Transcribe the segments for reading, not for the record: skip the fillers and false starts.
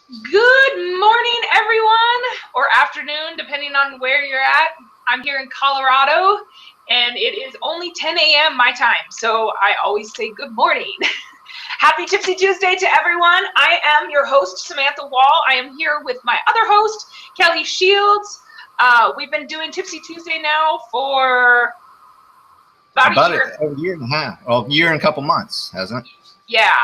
Good morning, everyone, or afternoon, depending on where you're at. I'm here in Colorado, and it is only 10 a.m. my time, so I always say good morning. Happy Tipsy Tuesday to everyone. I am your host, Samantha Wall. I am here with my other host, Kelly Shields. We've been doing Tipsy Tuesday now for about a year. A year and a half. Well, a year and a couple months, hasn't it? Yeah.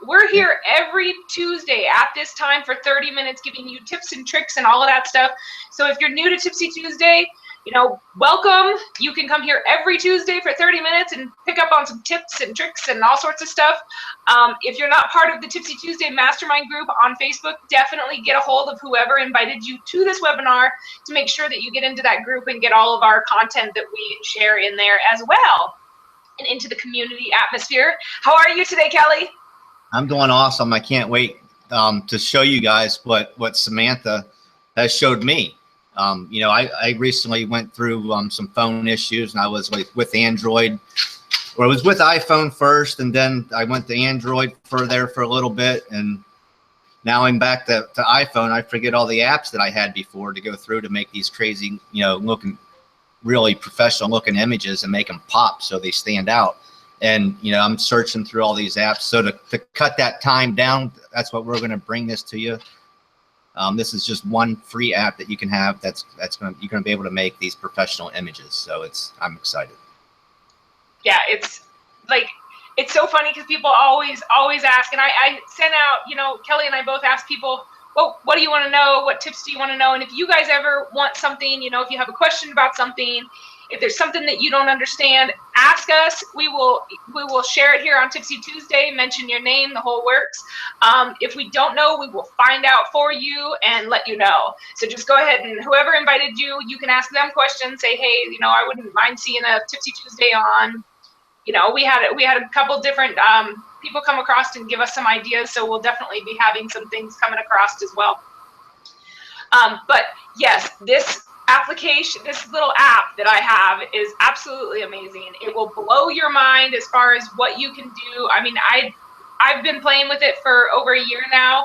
We're here every Tuesday at this time for 30 minutes giving you tips and tricks and all of that stuff. So if you're new to Tipsy Tuesday, welcome. You can come here every Tuesday for 30 minutes and pick up on some tips and tricks and all sorts of stuff. If you're not part of the Tipsy Tuesday Mastermind group on Facebook, definitely get a hold of whoever invited you to this webinar to make sure that you get into that group and get all of our content that we share in there as well and into the community atmosphere. How are you today, Kelly? I'm doing awesome. I can't wait to show you guys what Samantha has showed me. I recently went through some phone issues, and I was with Android, or I was with iPhone first, and then I went to Android for a little bit, and now I'm back to iPhone. I forget all the apps that I had before to go through to make these crazy, looking really professional looking images and make them pop so they stand out. And, I'm searching through all these apps. So to cut that time down, that's what we're going to bring this to you. This is just one free app that you can have. You're going to be able to make these professional images. So I'm excited. Yeah, it's so funny because people always ask, and I sent out, Kelly and I both ask people, well, what do you want to know? What tips do you want to know? And if you guys ever want something, if you have a question about something, if there's something that you don't understand, ask us. We will share it here on Tipsy Tuesday. Mention your name, the whole works. If we don't know, we will find out for you and let you know. So just go ahead, and whoever invited you, you can ask them questions. Say, hey, I wouldn't mind seeing a Tipsy Tuesday on. We had a couple different people come across and give us some ideas. So we'll definitely be having some things coming across as well. But yes, this application, this little app that I have is absolutely amazing. It will blow your mind as far as what you can do. I mean, I've been playing with it for over a year now.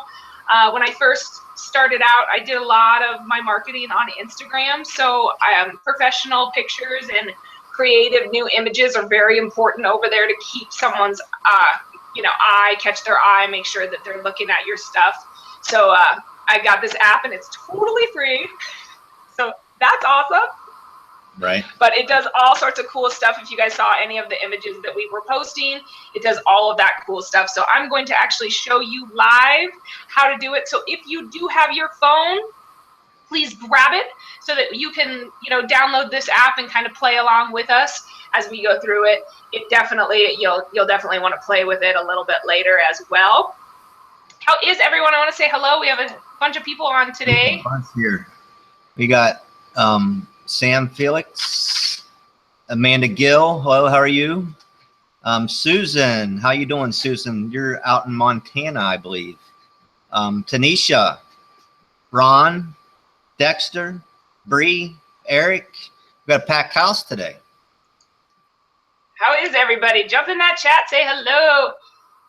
When I first started out, I did a lot of my marketing on Instagram. So professional pictures and creative new images are very important over there to keep someone's catch their eye, make sure that they're looking at your stuff. So I got this app, and it's totally free. So that's awesome. Right. But it does all sorts of cool stuff. If you guys saw any of the images that we were posting, it does all of that cool stuff. So I'm going to actually show you live how to do it. So if you do have your phone, please grab it so that you can, download this app and kind of play along with us as we go through it. You'll definitely want to play with it a little bit later as well. How is everyone? I want to say hello. We have a bunch of people on today. Here. We got Sam Felix, Amanda Gill. Hello, how are you? Susan, how you doing, Susan? You're out in Montana, I believe. Tanisha, Ron, Dexter, Bree, Eric. We got a packed house today. How is everybody? Jump in that chat. Say hello.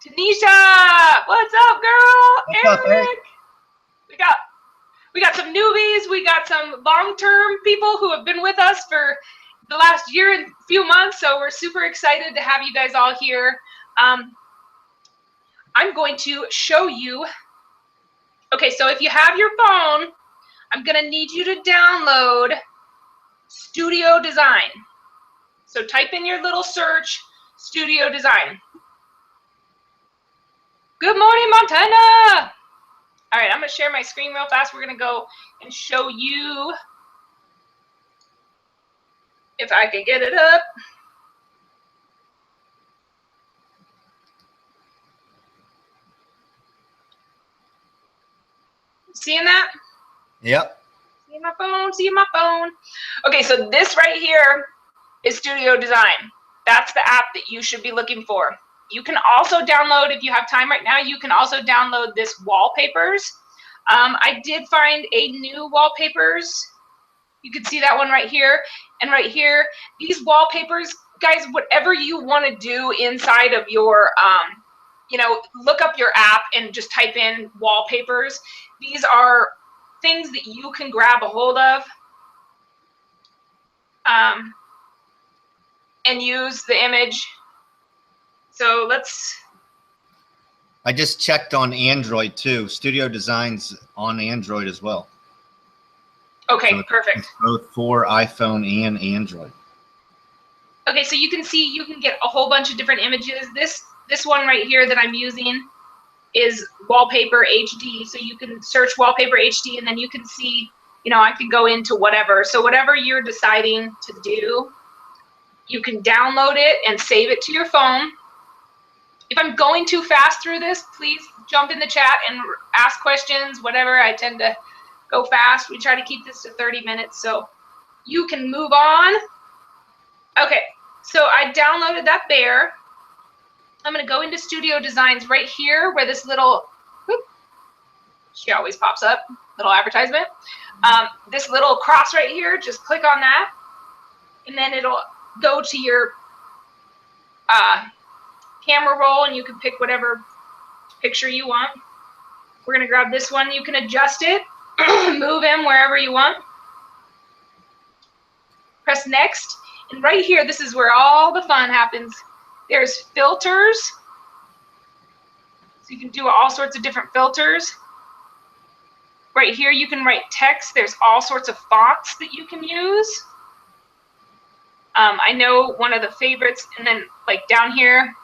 Tanisha, what's up, girl? What's up, Eric? We got some newbies. We got some long-term people who have been with us for the last year and few months. So we're super excited to have you guys all here. I'm going to show you. Okay, so if you have your phone, I'm going to need you to download Studio Design. So type in your little search, Studio Design. Good morning, Montana. All right, I'm going to share my screen real fast. We're going to go and show you if I can get it up. Seeing that? Yep. See my phone. Okay, so this right here is Studio Design. That's the app that you should be looking for. You can also download, if you have time right now, you can also download this wallpapers. I did find a new wallpapers. You can see that one right here and right here. These wallpapers, guys, whatever you want to do inside of your you know, look up your app and just type in wallpapers. These are things that you can grab a hold of and use the image. So I just checked on Android too. Studio Design's on Android as well. Okay, so perfect. It's both for iPhone and Android. Okay, so you can see you can get a whole bunch of different images. This one right here that I'm using is Wallpaper HD. So you can search Wallpaper HD and then you can see, you know, I can go into whatever. So whatever you're deciding to do, you can download it and save it to your phone. If I'm going too fast through this, please jump in the chat and ask questions, whatever. I tend to go fast. We try to keep this to 30 minutes so you can move on. Okay, so I downloaded that bear. I'm going to go into Studio Designs right here where this little, whoop, she always pops up, little advertisement. This little cross right here, just click on that, and then it'll go to your camera roll, and you can pick whatever picture you want. We're going to grab this one. You can adjust it, move him wherever you want. Press next, and right here, this is where all the fun happens. There's filters. So you can do all sorts of different filters. Right here, you can write text. There's all sorts of fonts that you can use. I know one of the favorites, and then like down here,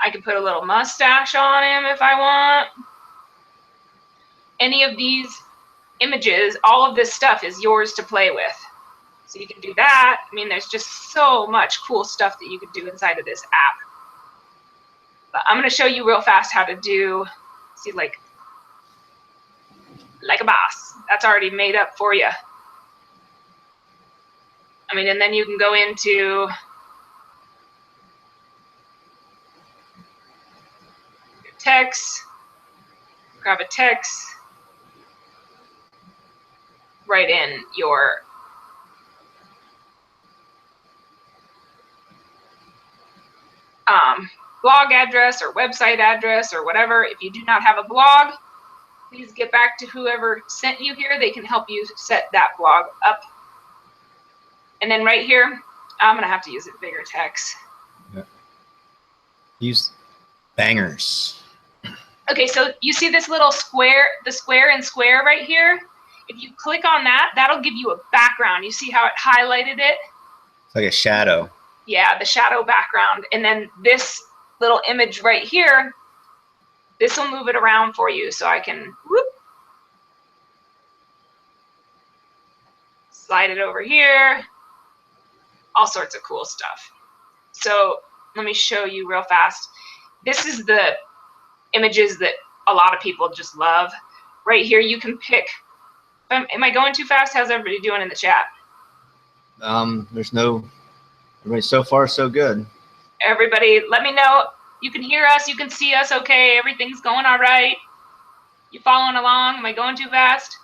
I can put a little mustache on him if I want. Any of these images, all of this stuff is yours to play with. So you can do that. I mean, there's just so much cool stuff that you can do inside of this app. But I'm going to show you real fast how to do, see, like a boss. That's already made up for you. I mean, and then you can go into your text, grab a text, write in your blog address or website address or whatever. If you do not have a blog, please get back to whoever sent you here. They can help you set that blog up. And then right here, I'm going to have to use a bigger text. Yeah. Use bangers. Okay, so you see this little square, the square and square right here? If you click on that, that'll give you a background. You see how it highlighted it? It's like a shadow. Yeah, the shadow background. And then this little image right here, this will move it around for you. So I can whoop, slide it over here, all sorts of cool stuff. So let me show you real fast. This is the images that a lot of people just love. Right here, you can pick. Am I going too fast? How's everybody doing in the chat? There's no, everybody, so far so good. Everybody, let me know. You can hear us, you can see us okay, everything's going all right. You following along? Am I going too fast?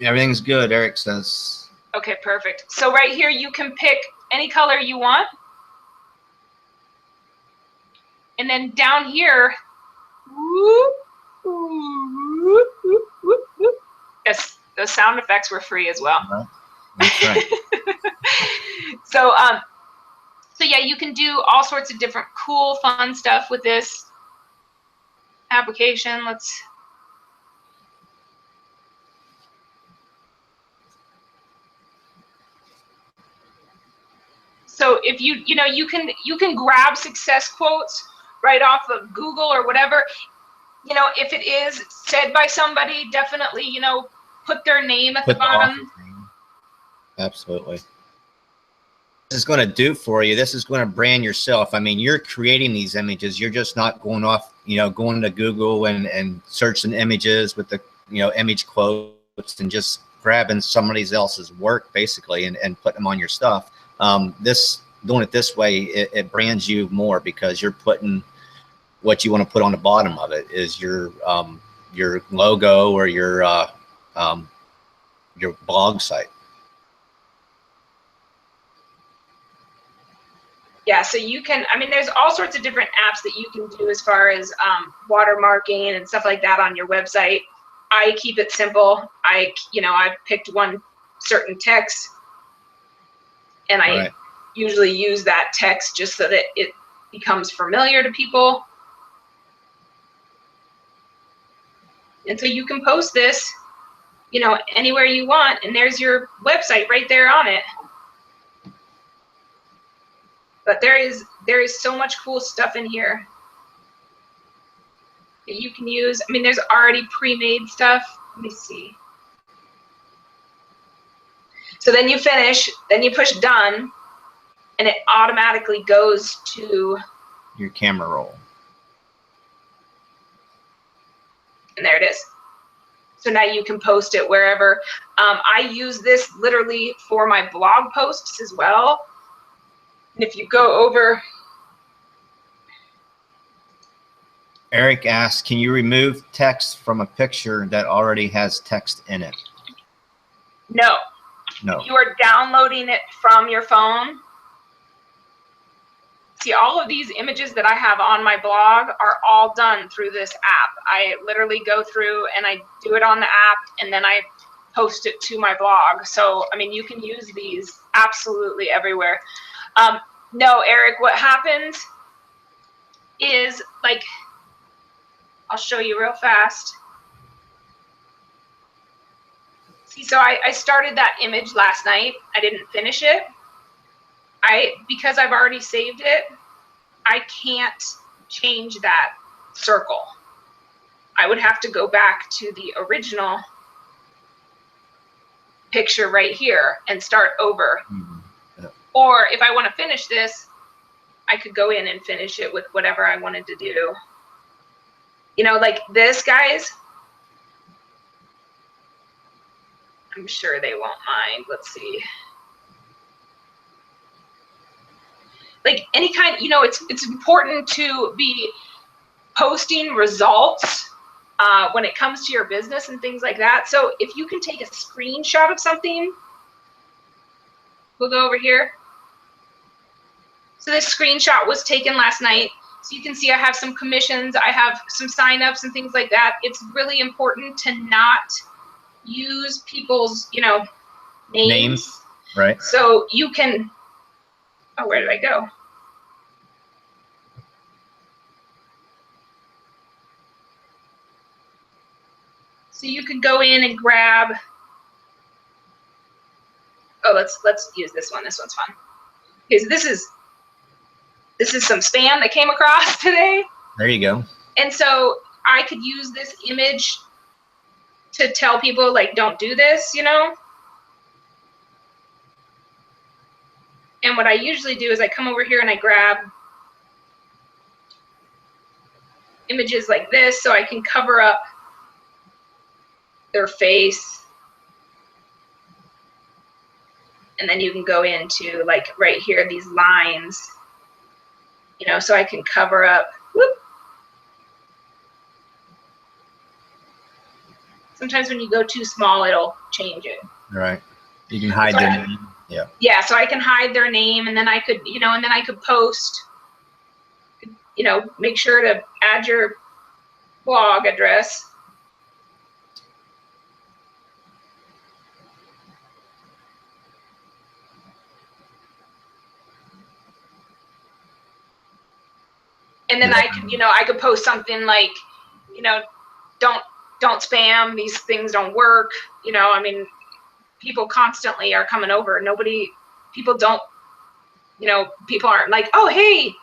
Everything's good, Eric says. Okay, perfect. So right here, you can pick any color you want. And then down here, whoop, whoop, whoop, whoop, whoop. Yes, those sound effects were free as well. That's right. So yeah, you can do all sorts of different cool, fun stuff with this application. So if you know, you can grab success quotes right off of Google or whatever. You know, if it is said by somebody, definitely, you know, put their name at the bottom. Absolutely. This is going to do for you. This is going to brand yourself. I mean, you're creating these images. You're just not going off, you know, going to Google and searching images with the, you know, image quotes and just grabbing somebody else's work basically and putting them on your stuff. Doing it this way, it brands you more because you're putting what you want to put on the bottom of it is your logo or your blog site. Yeah, so you can, I mean, there's all sorts of different apps that you can do as far as watermarking and stuff like that on your website. I keep it simple. I've picked one certain text, and I usually use that text just so that it becomes familiar to people. And so you can post this, anywhere you want, and there's your website right there on it. But there is so much cool stuff in here that you can use. I mean, there's already pre-made stuff. Let me see. So then you finish, then you push done, and it automatically goes to your camera roll. And there it is. So now you can post it wherever. I use this literally for my blog posts as well. And if you go over. Eric asks, can you remove text from a picture that already has text in it? No. No. If you are downloading it from your phone. See, all of these images that I have on my blog are all done through this app. I literally go through and I do it on the app, and then I post it to my blog. So, I mean, you can use these absolutely everywhere. No, Eric, what happens is, like, I'll show you real fast. See, so I started that image last night. I didn't finish it. Because I've already saved it, I can't change that circle. I would have to go back to the original picture right here and start over. Mm-hmm. Yeah. Or if I want to finish this, I could go in and finish it with whatever I wanted to do. Like this, guys. I'm sure they won't mind. Let's see. Like any kind, it's important to be posting results when it comes to your business and things like that. So if you can take a screenshot of something, we'll go over here. So this screenshot was taken last night. So you can see I have some commissions, I have some signups and things like that. It's really important to not use people's, names. Right. So you can, oh, where did I go? So you could go in and grab, oh, let's use this one. This one's fun. Because this is some spam that came across today. There you go. And so I could use this image to tell people, like, don't do this, And what I usually do is I come over here and I grab images like this so I can cover up their face. And then you can go into, like, right here, these lines, so I can cover up. Whoop. Sometimes when you go too small, it'll change it. Right. You can hide their name. Yeah. Yeah, so I can hide their name, and then I could, and then I could post, make sure to add your blog address. And then I could post something like, don't spam, these things don't work. I mean, people constantly are coming over. People aren't like, oh, hey,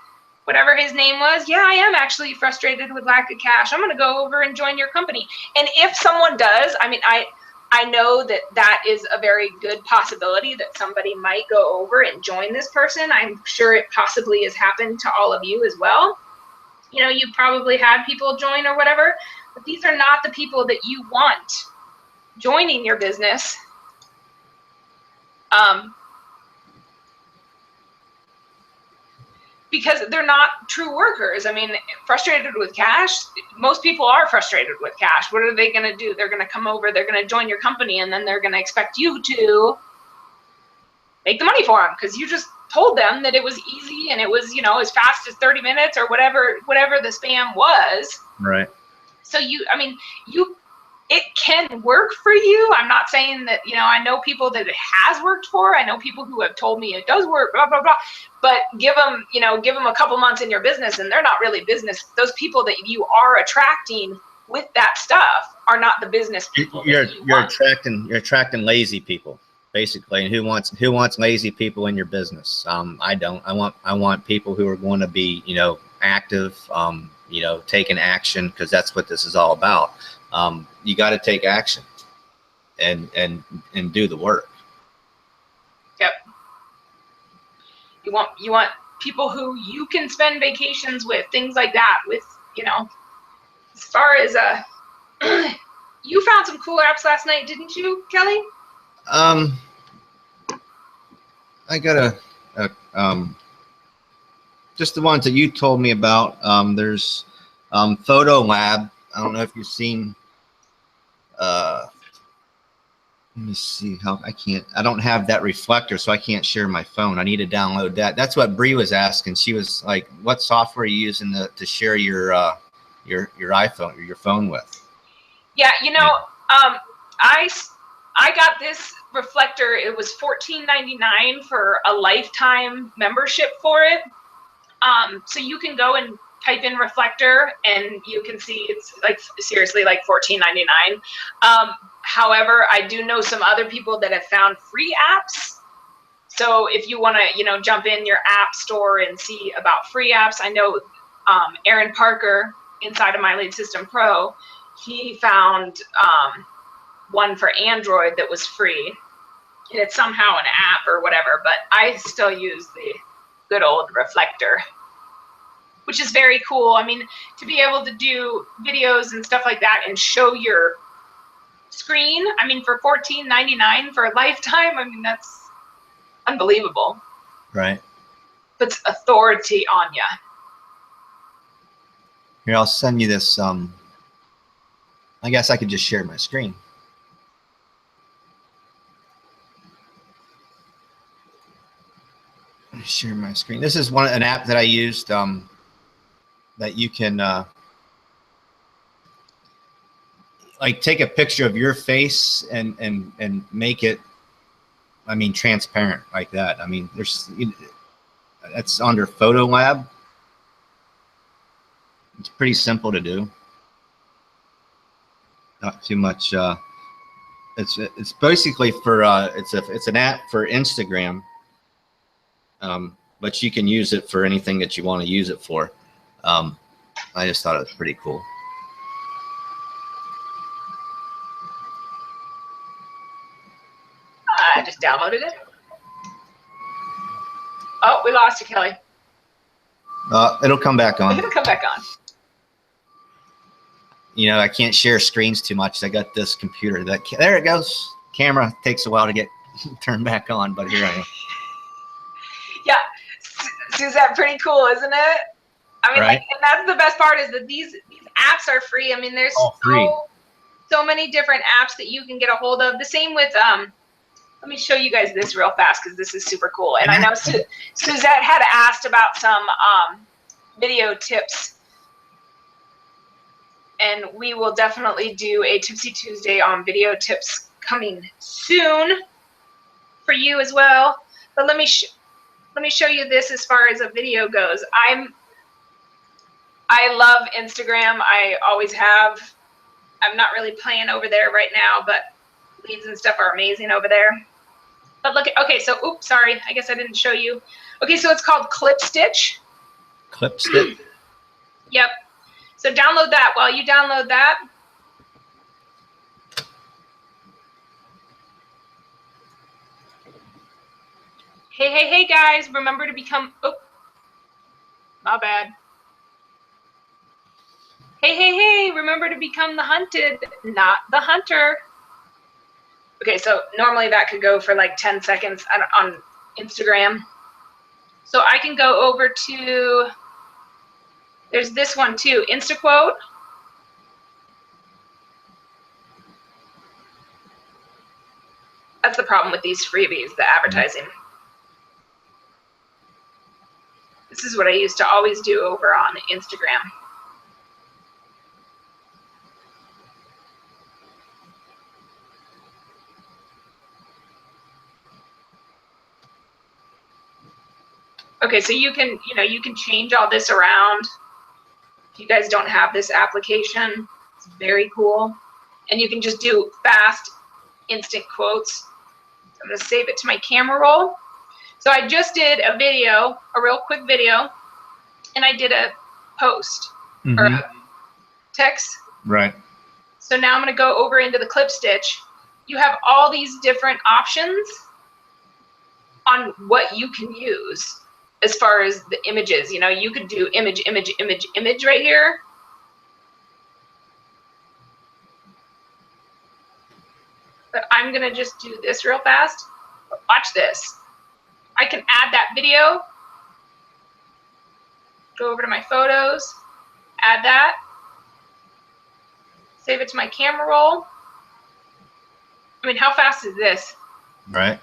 whatever his name was. Yeah, I am actually frustrated with lack of cash. I'm going to go over and join your company. And if someone does, I mean, I know that is a very good possibility that somebody might go over and join this person. I'm sure it possibly has happened to all of you as well. You've probably had people join or whatever, but these are not the people that you want joining your business. Because they're not true workers. I mean, frustrated with cash, most people are frustrated with cash. What are they going to do? They're going to come over, they're going to join your company, and then they're going to expect you to make the money for them because you just told them that it was easy and it was, you know, as fast as 30 minutes or whatever the spam was. Right. So I mean, it can work for you. I'm not saying that, you know, I know people that it has worked for. I know people who have told me it does work, blah, blah, blah. But give them a couple months in your business and they're not really business. Those people that you are attracting with that stuff are not the business people. You're attracting lazy people, basically. And who wants lazy people in your business? I don't. I want people who are going to be, you know, active, you know, taking action, because that's what this is all about. You got to take action and do the work. Yep. You want people who you can spend vacations with, things like that. With, you know, as far as you found some cool apps last night, didn't you, Kelly? I got just the ones that you told me about. There's Photo Lab. I don't know if you've seen. Let me see how I don't have that reflector, so I can't share my phone. I need to download that. That's what Bree was asking. She was like, what software are you using to share your iPhone or your phone with? Yeah, you know, I got this reflector. It was $14.99 for a lifetime membership for it. So you can go and type in reflector and you can see it's like seriously like $14.99. However, I do know some other people that have found free apps. So if you want to, you know, jump in your app store and see about free apps, I know Aaron Parker inside of My Lead System Pro, he found one for Android that was free. And it's somehow an app or whatever, but I still use the good old reflector, which is very cool. I mean, to be able to do videos and stuff like that and show your screen, I mean, for $14.99 for a lifetime, I mean, that's unbelievable. Right. Puts authority on you. Here, I'll send you this. I guess I could just share my screen. Share my screen. This is an app that I used that you can like take a picture of your face and make it, I mean, transparent like that. I mean, that's under Photo Lab. It's pretty simple to do. Not too much. It's basically for it's an app for Instagram. But you can use it for anything that you want to use it for. I just thought it was pretty cool. I just downloaded it. Oh, we lost you, Kelly. It'll come back on. It'll come back on. You know, I can't share screens too much. I got this computer there it goes. Camera takes a while to get turned back on, but here I am. Yeah, Suzette, pretty cool, isn't it? I mean, right? Like, and that's the best part is that these apps are free. I mean, there's so many different apps that you can get a hold of. The same with let me show you guys this real fast because this is super cool. And I know Suzette had asked about some video tips. And we will definitely do a Tipsy Tuesday on video tips coming soon for you as well. But let me show you this as far as a video goes. I love Instagram. I always have. I'm not really playing over there right now, but leads and stuff are amazing over there. But look at, okay, so, oops, sorry. I guess I didn't show you. Okay, so it's called Clip Stitch. Clip Stitch? Yep. So download that. While you download that, hey guys, remember to become, oh, my bad. Hey, remember to become the hunted, not the hunter. Okay, so normally that could go for like 10 seconds on Instagram. So I can go over to, there's this one too, InstaQuote. That's the problem with these freebies, the advertising. This is what I used to always do over on Instagram. Okay, so you can, you can change all this around. If you guys don't have this application, it's very cool. And you can just do fast, instant quotes. So I'm gonna save it to my camera roll. So I just did a video, a real quick video, and I did a post or a text. Right. So now I'm gonna go over into the clip stitch. You have all these different options on what you can use. As far as the images, you could do image, image, image, image right here. But I'm gonna just do this real fast. Watch this. I can add that video. Go over to my photos, add that. Save it to my camera roll. I mean, how fast is this? Right.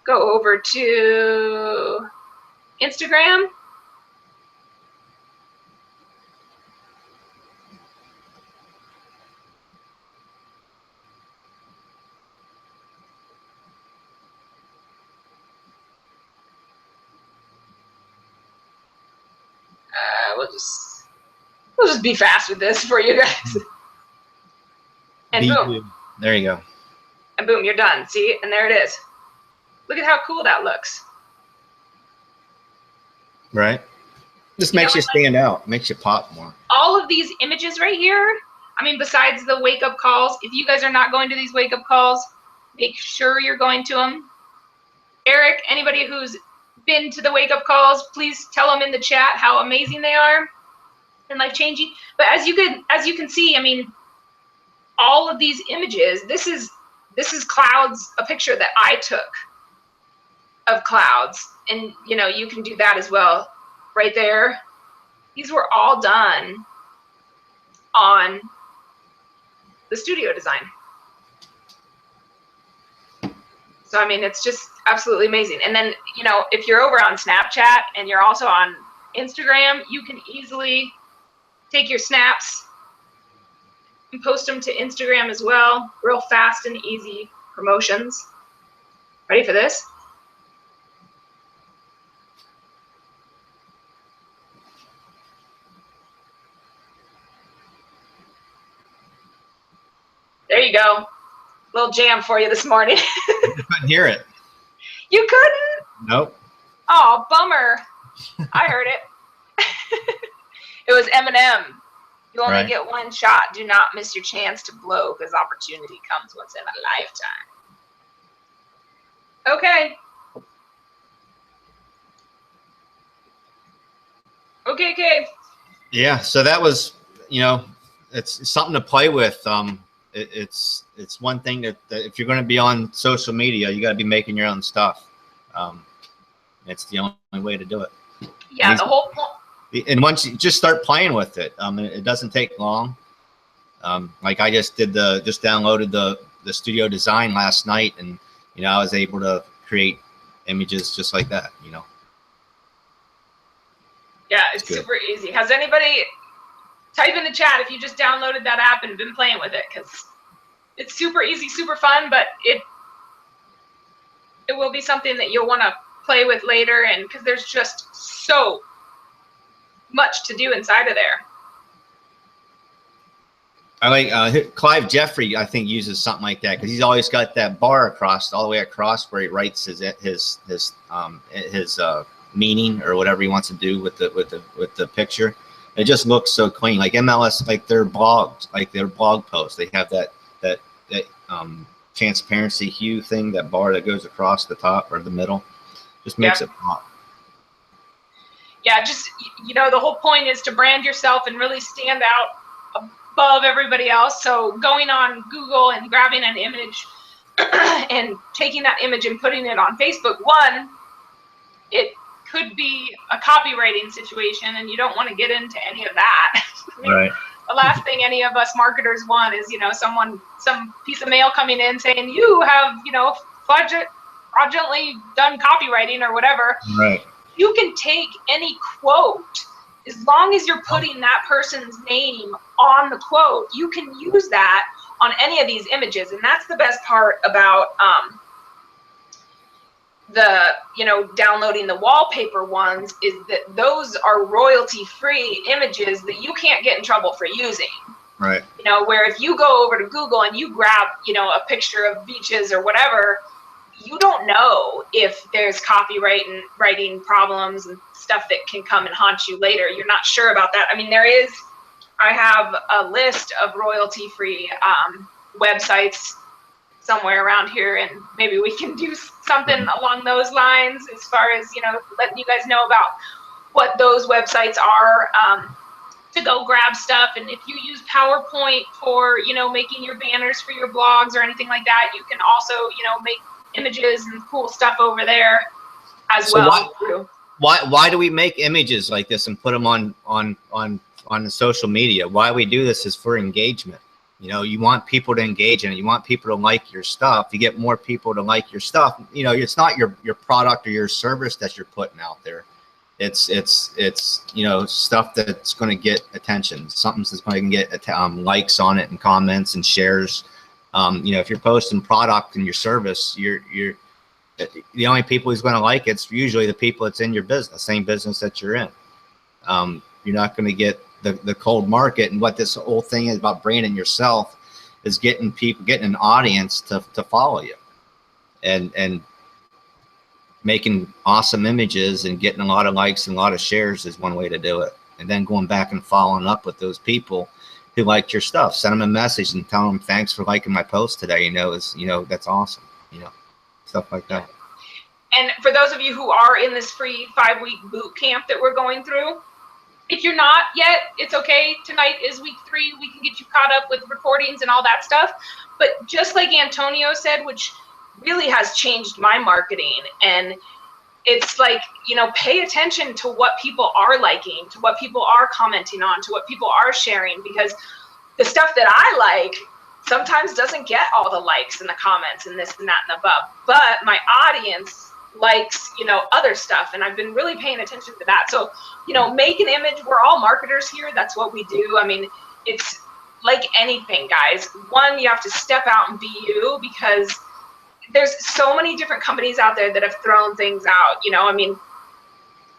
Go over to Instagram. We'll just be fast with this for you guys. And boom. There you go. And boom, you're done. See? And there it is. Look at how cool that looks. Right. This makes you stand out, makes you pop more. All of these images right here, I mean, besides the wake-up calls, if you guys are not going to these wake-up calls, make sure you're going to them. Eric, anybody who's been to the wake-up calls, please tell them in the chat how amazing they are and life-changing. But as you can see, I mean, all of these images, this is clouds, a picture that I took of clouds, and you can do that as well right there. These were all done on the studio design. So I mean, it's just absolutely amazing. And then if you're over on Snapchat and you're also on Instagram, you can easily take your snaps and post them to Instagram as well. Real fast and easy promotions. Ready for this? There you go. Little jam for you this morning. You couldn't hear it. You couldn't? Nope. Oh, bummer. I heard it. It was Eminem. You only get one shot. Do not miss your chance to blow, because opportunity comes once in a lifetime. Okay. Okay. Yeah, so that was, it's something to play with. It's one thing that if you're going to be on social media, you got to be making your own stuff. It's the only way to do it. Yeah, the whole point. And once you just start playing with it, it doesn't take long. Like I just downloaded the studio design last night, and I was able to create images just like that. Yeah, it's super easy. Has anybody type in the chat if you just downloaded that app and been playing with it, because it's super easy, super fun, but it will be something that you'll want to play with later, and because there's just so much to do inside of there. I like Clive Jeffrey, I think, uses something like that, because he's always got that bar all the way across where he writes his meaning or whatever he wants to do with the picture. It just looks so clean. Like MLS, like their blog posts, they have that transparency hue thing, that bar that goes across the top or the middle, just makes it pop. Yeah, just the whole point is to brand yourself and really stand out above everybody else. So going on Google and grabbing an image and taking that image and putting it on Facebook, one, it could be a copywriting situation, and you don't want to get into any of that. I mean, right. The last thing any of us marketers want is, some piece of mail coming in saying you have, fraudulently done copywriting or whatever. Right. you can take any quote, as long as you're putting that person's name on the quote, you can use that on any of these images. And that's the best part about downloading the wallpaper ones, is that those are royalty-free images that you can't get in trouble for using. Right. Where if you go over to Google and you grab, a picture of beaches or whatever, you don't know if there's copywriting problems and stuff that can come and haunt you later. You're not sure about that. I mean, I have a list of royalty-free websites somewhere around here, and maybe we can do something along those lines as far as, letting you guys know about what those websites are, to go grab stuff. And if you use PowerPoint for, making your banners for your blogs or anything like that, you can also, make images and cool stuff over there as well. Why do we make images like this and put them on the social media? Why we do this is for engagement. You want people to engage in it. You want people to like your stuff. You get more people to like your stuff. It's not your product or your service that you're putting out there. It's stuff that's going to get attention. Something that's going to get likes on it and comments and shares. If you're posting product and your service, you're the only people who's going to like it's usually the people that's in your business, same business that you're in. You're not going to get the cold market. And what this whole thing is about branding yourself is getting an audience to follow you, and making awesome images and getting a lot of likes and a lot of shares is one way to do it. And then going back and following up with those people who liked your stuff, send them a message and tell them thanks for liking my post today. That's awesome. Stuff like that. And for those of you who are in this free 5-week boot camp that we're going through, if you're not yet, it's okay. Tonight is week 3. We can get you caught up with recordings and all that stuff. But just like Antonio said, which really has changed my marketing, and it's like, pay attention to what people are liking, to what people are commenting on, to what people are sharing, because the stuff that I like sometimes doesn't get all the likes and the comments and this and that and above. But my audience likes, other stuff, and I've been really paying attention to that. So, make an image. We're all marketers here. That's what we do. I mean, it's like anything, guys. One, you have to step out and be you, because there's so many different companies out there that have thrown things out. I mean,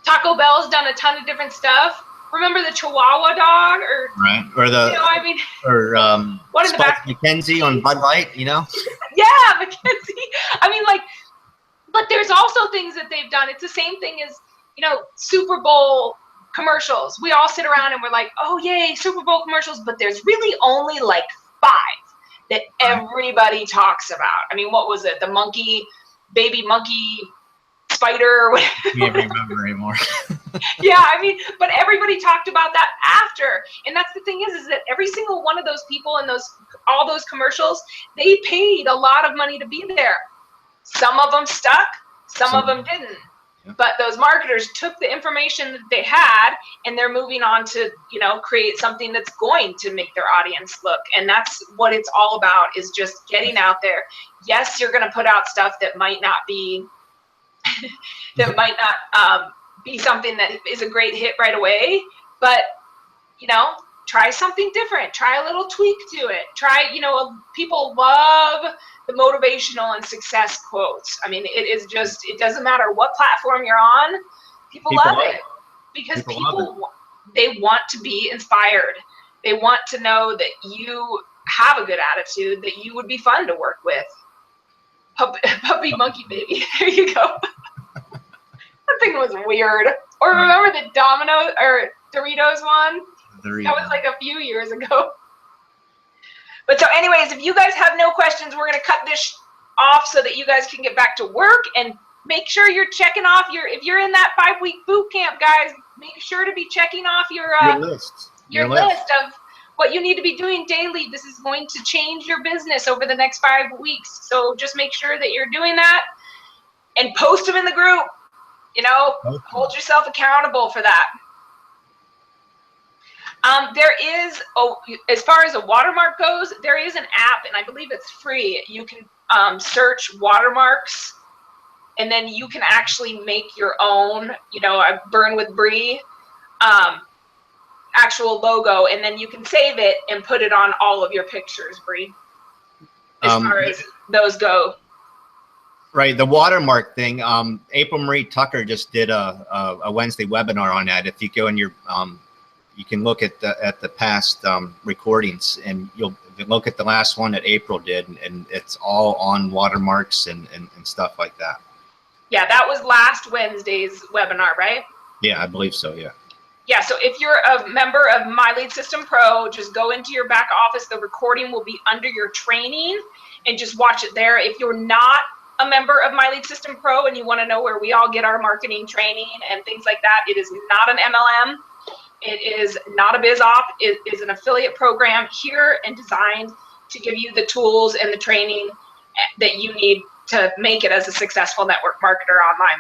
Taco Bell's done a ton of different stuff. Remember the Chihuahua dog, or or Spike McKenzie on Bud Light, Yeah, McKenzie. I mean, but there's also things that they've done. It's the same thing as, Super Bowl commercials. We all sit around and we're like, oh, yay, Super Bowl commercials. But there's really only 5 that everybody talks about. I mean, what was it? The baby monkey spider or whatever. I can't remember anymore. Yeah, I mean, but everybody talked about that after. And that's the thing is that every single one of those people in all those commercials, they paid a lot of money to be there. Some of them stuck, some of them didn't. Yeah. But those marketers took the information that they had, and they're moving on to, create something that's going to make their audience look. And that's what it's all about, is just getting out there. Yes, you're going to put out stuff that might not be, be something that is a great hit right away, but, try something different. Try a little tweak to it. Try, people love the motivational and success quotes. I mean, it doesn't matter what platform you're on. People love it, because they want to be inspired. They want to know that you have a good attitude, that you would be fun to work with. Puppy monkey baby. There you go. That thing was weird. Or remember the Domino's or Doritos one? That was a few years ago. But so anyways, if you guys have no questions, we're going to cut this off so that you guys can get back to work, and make sure you're checking off if you're in that 5-week boot camp, guys, make sure to be checking off your list of what you need to be doing daily. This is going to change your business over the next 5 weeks. So just make sure that you're doing that, and post them in the group. Hold yourself accountable for that. There is, as far as a watermark goes, there is an app, and I believe it's free. You can search watermarks, and then you can actually make your own, you know, a Burn with Bree actual logo, and then you can save it and put it on all of your pictures, Bree, as far as those go. Right, the watermark thing. April Marie Tucker just did a Wednesday webinar on that. If you go in your, you can look at the past recordings, and you'll look at the last one that April did, and it's all on watermarks and stuff like that. Yeah, that was last Wednesday's webinar, right? Yeah, I believe so. Yeah. Yeah, so if you're a member of My Lead System Pro, just go into your back office. The recording will be under your training, and just watch it there. If you're not a member of My Lead System Pro and you want to know where we all get our marketing training and things like that, it is not an MLM. It is not a biz op. It is an affiliate program here and designed to give you the tools and the training that you need to make it as a successful network marketer online.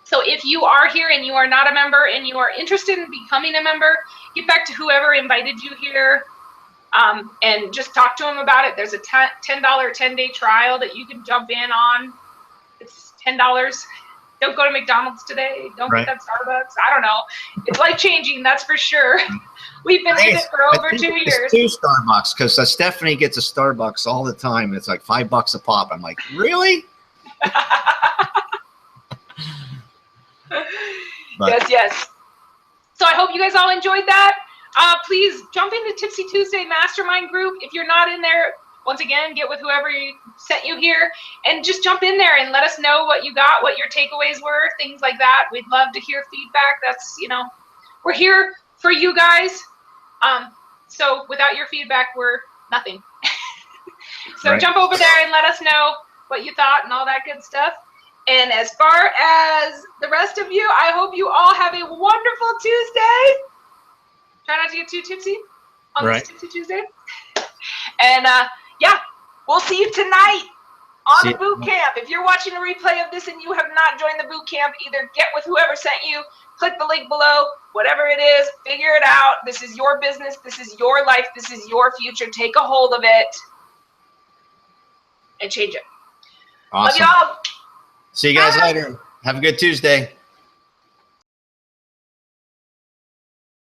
So if you are here and you are not a member and you are interested in becoming a member, get back to whoever invited you here, and just talk to them about it. There's a $10 10-day trial that you can jump in on. It's $10. Don't go to McDonald's today. Don't get that Starbucks. I don't know. It's life-changing, that's for sure. We've been in it for over 2 years. It's 2 Starbucks, because Stephanie gets a Starbucks all the time. It's like $5 a pop. I'm like, really? Yes. So I hope you guys all enjoyed that. Please jump into Tipsy Tuesday Mastermind group. If you're not in there, once again, get with whoever sent you here, and just jump in there and let us know what you got, what your takeaways were, things like that. We'd love to hear feedback. That's, you know, we're here for you guys. So without your feedback, we're nothing. So jump over there and let us know what you thought and all that good stuff. And as far as the rest of you, I hope you all have a wonderful Tuesday. Try not to get too tipsy on this Tipsy Tuesday. And yeah, we'll see you tonight on the boot camp. If you're watching a replay of this and you have not joined the boot camp, either get with whoever sent you, click the link below, whatever it is, figure it out. This is your business. This is your life. This is your future. Take a hold of it and change it. Awesome. Love y'all. See you guys later. Have a good Tuesday.